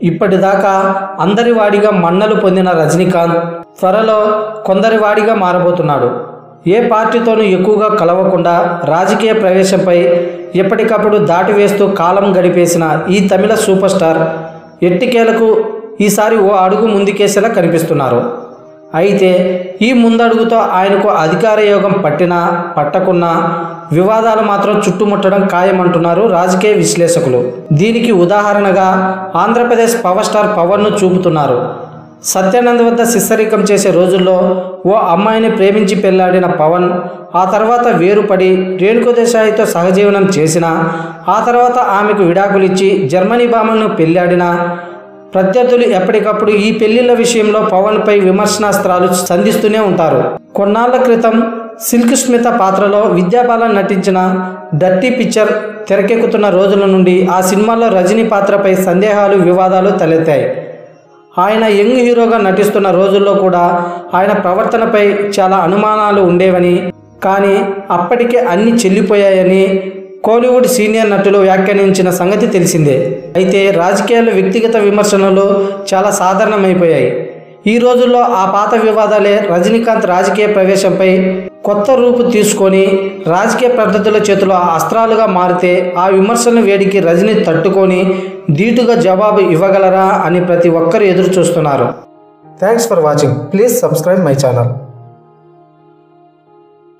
ఇప్పటిదాకా అందరివాడిగా మన్నలు పొందిన రజనీకాంత్ త్వరలో కొందరివాడిగా మారబోతున్నాడు. ఏ పార్టీతోనూ ఎక్కువగా కలవకుండా రాజకీయ ప్రవేశంపై ఎప్పటికప్పుడు దాటివేస్తూ కాలం గడిపేసిన ఈ తమిళ సూపర్ స్టార్ ఎట్టికేలకు ఈసారి ఓ అడుగు ముందుకేసేలా కనిపిస్తున్నారు. అయితే ఈ ముందడుగుతో ఆయనకు అధికార యోగం పట్టినా పట్టకున్నా వివాదాలు మాత్రం చుట్టుముట్టడం ఖాయమంటున్నారు రాజకీయ విశ్లేషకులు. దీనికి ఉదాహరణగా ఆంధ్రప్రదేశ్ పవర్ స్టార్ పవన్ను చూపుతున్నారు. సత్యానంద్ వద్ద శిష్యరికం చేసే రోజుల్లో ఓ అమ్మాయిని ప్రేమించి పెళ్లాడిన పవన్ ఆ తర్వాత వేరుపడి రేణుకదేశాయితో సహజీవనం చేసినా ఆ తర్వాత ఆమెకు విడాకులిచ్చి జర్మనీ భామను పెళ్లాడినా ప్రత్యర్థులు ఎప్పటికప్పుడు ఈ పెళ్లిళ్ల విషయంలో పవన్పై విమర్శనాస్త్రాలు సంధిస్తూనే ఉంటారు. కొన్నాళ్ల క్రితం సిల్క్ స్మిత పాత్రలో విద్యాబాలన్ నటించిన డర్టీ పిక్చర్ తెరకెక్కుతున్న రోజుల నుండి ఆ సినిమాలో రజనీ పాత్రపై సందేహాలు, వివాదాలు తలెత్తాయి. ఆయన యంగ్ హీరోగా నటిస్తున్న రోజుల్లో కూడా ఆయన ప్రవర్తనపై చాలా అనుమానాలు ఉండేవని, కానీ అప్పటికే అన్నీ చెల్లిపోయాయని కోలీవుడ్ సీనియర్ నటులు వ్యాఖ్యానించిన సంగతి తెలిసిందే. అయితే రాజకీయాల్లో వ్యక్తిగత విమర్శనలు చాలా సాధారణమైపోయాయి. ఈ రోజుల్లో ఆ పాత వివాదాలే రజనీకాంత్ రాజకీయ ప్రవేశంపై కొత్త రూపు తీసుకొని రాజకీయ ప్రత్యర్థుల చేతిలో అస్త్రాలుగా మారితే ఆ విమర్శల వేడికి రజనీ తట్టుకొని ధీటుగా జవాబు ఇవ్వగలరా అని ప్రతి ఒక్కరూ ఎదురు చూస్తున్నారు. Thanks for watching. Please subscribe my channel.